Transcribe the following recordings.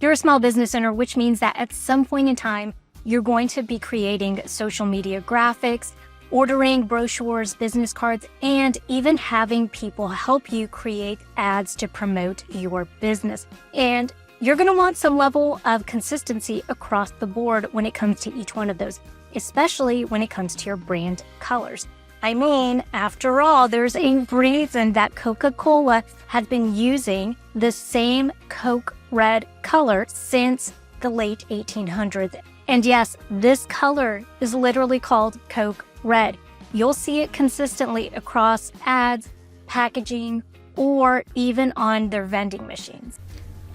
You're a small business owner, which means that at some point in time, you're going to be creating social media graphics, ordering brochures, business cards, and even having people help you create ads to promote your business. And you're going to want some level of consistency across the board when it comes to each one of those, especially when it comes to your brand colors. I mean, after all, there's a reason that Coca-Cola has been using the same Coke red color since the late 1800s. And yes, this color is literally called Coke red. You'll see it consistently across ads, packaging, or even on their vending machines.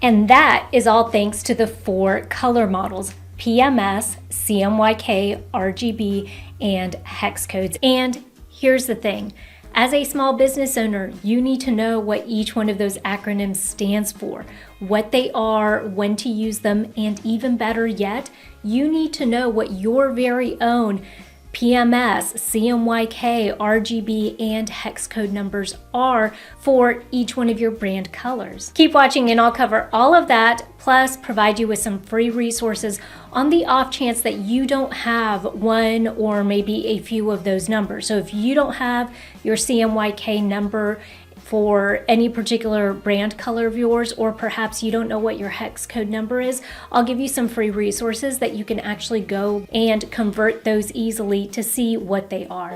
And that is all thanks to the 4 color models: PMS, CMYK, RGB, and hex codes. And here's the thing. As a small business owner, you need to know what each one of those acronyms stands for, what they are, when to use them, and even better yet, you need to know what your very own PMS, CMYK, RGB, and hex code numbers are for each one of your brand colors. Keep watching and I'll cover all of that, plus provide you with some free resources on the off chance that you don't have one or maybe a few of those numbers. So if you don't have your CMYK number for any particular brand color of yours, or perhaps you don't know what your hex code number is, I'll give you some free resources that you can actually go and convert those easily to see what they are.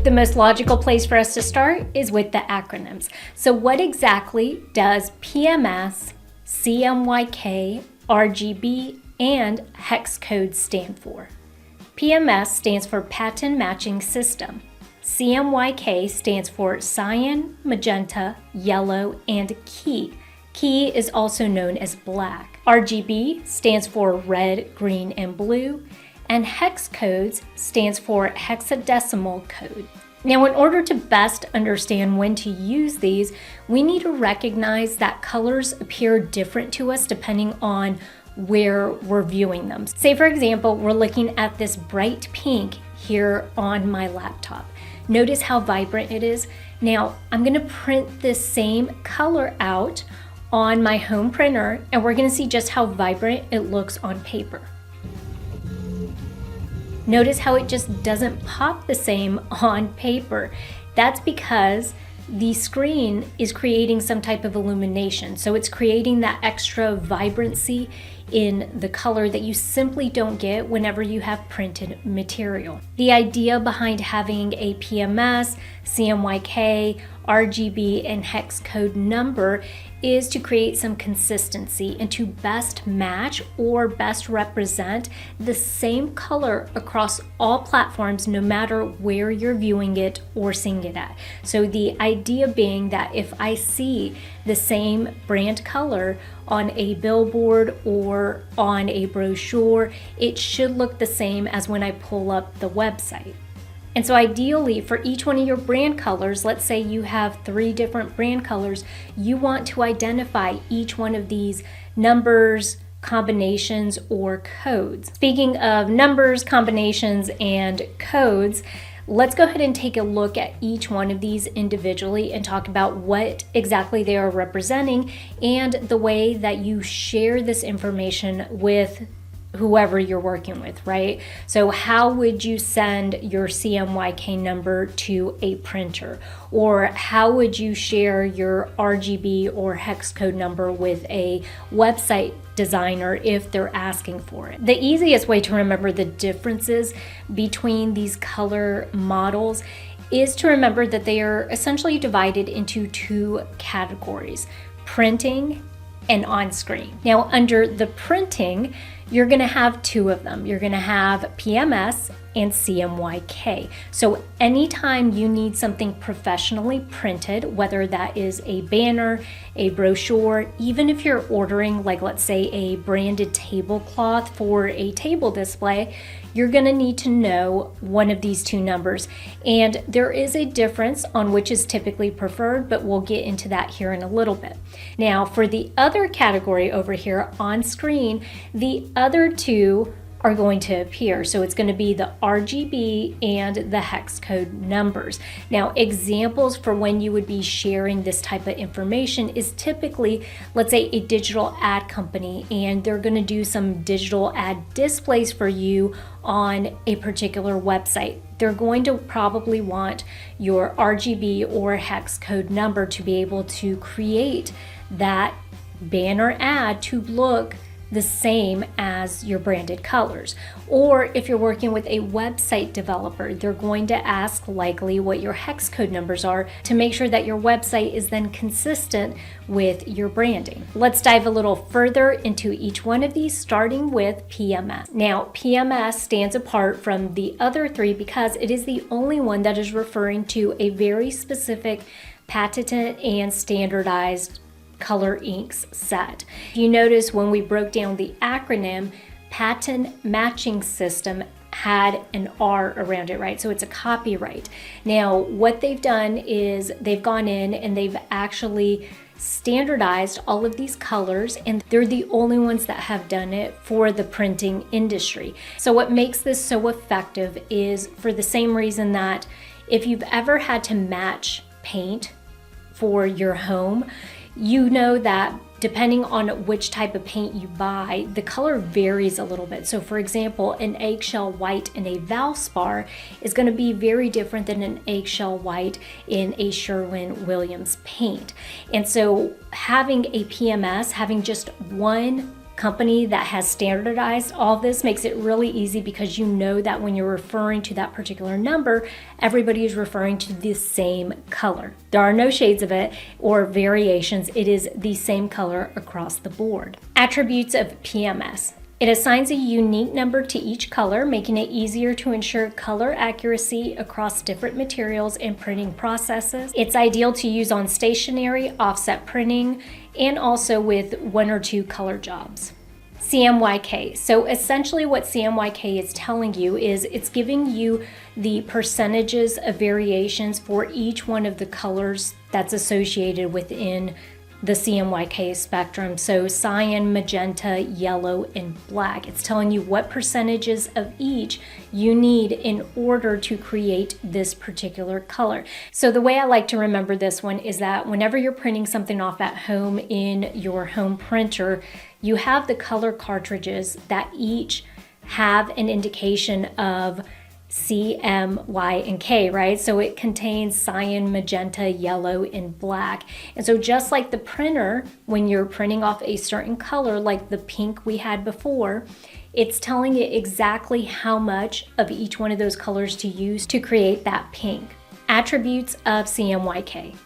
The most logical place for us to start is with the acronyms. So what exactly does PMS, CMYK, RGB, and hex code stand for? PMS stands for Pattern Matching System. CMYK stands for cyan, magenta, yellow, and key. Key is also known as black. RGB stands for red, green, and blue. And hex codes stands for hexadecimal code. Now, in order to best understand when to use these, we need to recognize that colors appear different to us depending on where we're viewing them. Say for example, we're looking at this bright pink here on my laptop. Notice how vibrant it is. Now, I'm gonna print this same color out on my home printer, and we're gonna see just how vibrant it looks on paper. Notice how it just doesn't pop the same on paper. That's because the screen is creating some type of illumination. So it's creating that extra vibrancy in the color that you simply don't get whenever you have printed material. The idea behind having a PMS, CMYK, RGB, and hex code number is to create some consistency and to best match or best represent the same color across all platforms, no matter where you're viewing it or seeing it at. So the idea being that if I see the same brand color on a billboard or on a brochure, it should look the same as when I pull up the website. And so ideally for each one of your brand colors, let's say you have 3 different brand colors, you want to identify each one of these numbers, combinations, or codes. Speaking of numbers, combinations, and codes, let's go ahead and take a look at each one of these individually and talk about what exactly they are representing and the way that you share this information with whoever you're working with, right? So how would you send your CMYK number to a printer? Or how would you share your RGB or hex code number with a website designer if they're asking for it? The easiest way to remember the differences between these color models is to remember that they are essentially divided into 2 categories: printing and on-screen. Now, under the printing, you're gonna have 2 of them. You're gonna have PMS and CMYK. So anytime you need something professionally printed, whether that is a banner, a brochure, even if you're ordering, like let's say a branded tablecloth for a table display, you're gonna need to know one of these 2 numbers. And there is a difference on which is typically preferred, but we'll get into that here in a little bit. Now, for the other category over here on screen, the other 2 are going to appear. So it's going to be the RGB and the hex code numbers. Now, examples for when you would be sharing this type of information is typically, let's say, a digital ad company, and they're going to do some digital ad displays for you on a particular website. They're going to probably want your RGB or hex code number to be able to create that banner ad to look the same as your branded colors. Or if you're working with a website developer, they're going to ask likely what your hex code numbers are to make sure that your website is then consistent with your branding. Let's dive a little further into each one of these, starting with PMS. Now, PMS stands apart from the other three because it is the only one that is referring to a very specific patented and standardized color inks set. You notice when we broke down the acronym, patent matching system had an R around it, right? So it's a copyright. Now, what they've done is they've gone in and they've actually standardized all of these colors, and they're the only ones that have done it for the printing industry. So what makes this so effective is for the same reason that if you've ever had to match paint for your home, you know that depending on which type of paint you buy, the color varies a little bit. So for example, an eggshell white in a Valspar is going to be very different than an eggshell white in a Sherwin-Williams paint. And so having a PMS, having just one company that has standardized all this makes it really easy, because you know that when you're referring to that particular number, everybody is referring to the same color. There are no shades of it or variations. It is the same color across the board. Attributes of PMS. It assigns a unique number to each color, making it easier to ensure color accuracy across different materials and printing processes. It's ideal to use on stationery, offset printing, and also with 1 or 2 color jobs. CMYK. So essentially what CMYK is telling you is it's giving you the percentages of variations for each one of the colors that's associated within the CMYK spectrum. So cyan, magenta, yellow, and black. It's telling you what percentages of each you need in order to create this particular color. So the way I like to remember this one is that whenever you're printing something off at home in your home printer, you have the color cartridges that each have an indication of C, M, Y, and K, right? So it contains cyan, magenta, yellow, and black. And so just like the printer, when you're printing off a certain color, like the pink we had before, it's telling it exactly how much of each one of those colors to use to create that pink. Attributes of CMYK.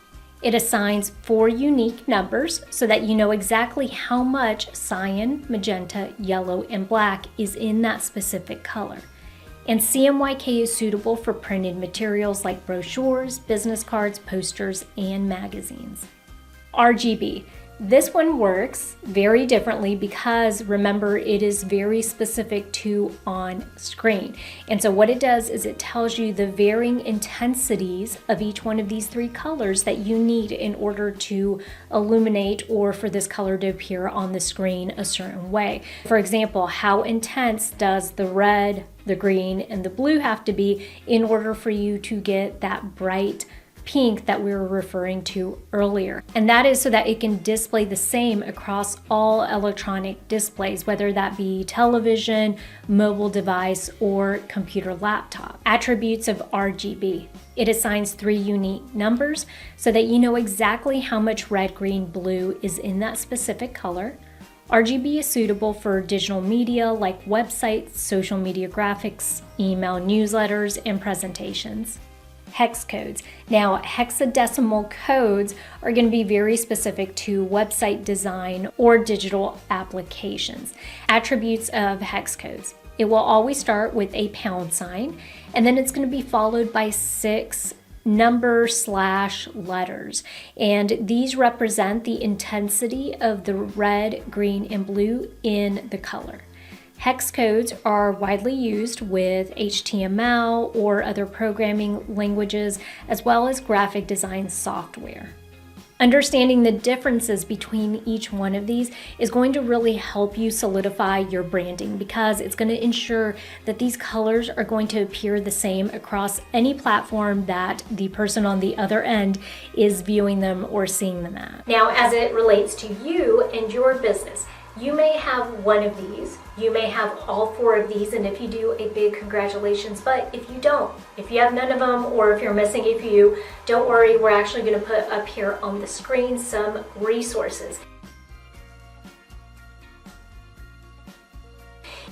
It assigns 4 unique numbers so that you know exactly how much cyan, magenta, yellow, and black is in that specific color. And CMYK is suitable for printed materials like brochures, business cards, posters, and magazines. RGB. This one works very differently because remember, it is very specific to on screen. And so what it does is it tells you the varying intensities of each one of these 3 colors that you need in order to illuminate or for this color to appear on the screen a certain way. For example, how intense does the red, the green, and the blue have to be in order for you to get that bright pink that we were referring to earlier. And that is so that it can display the same across all electronic displays, whether that be television, mobile device, or computer laptop. Attributes of RGB. It assigns 3 unique numbers so that you know exactly how much red, green, blue is in that specific color. RGB is suitable for digital media like websites, social media graphics, email newsletters, and presentations. Hex codes. Now, hexadecimal codes are going to be very specific to website design or digital applications. Attributes of hex codes. It will always start with a pound sign, and then it's going to be followed by 6 number/letters. And these represent the intensity of the red, green, and blue in the color. Hex codes are widely used with HTML or other programming languages, as well as graphic design software. Understanding the differences between each one of these is going to really help you solidify your branding, because it's going to ensure that these colors are going to appear the same across any platform that the person on the other end is viewing them or seeing them at. Now, as it relates to you and your business, you may have one of these, you may have all 4 of these, and if you do, a big congratulations. But if you don't, if you have none of them, or if you're missing a few, don't worry, we're actually going to put up here on the screen some resources.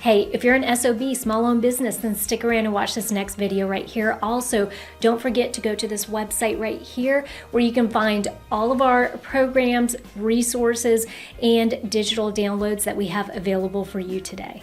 Hey, if you're an SOB, small-owned business, then stick around and watch this next video right here. Also, don't forget to go to this website right here where you can find all of our programs, resources, and digital downloads that we have available for you today.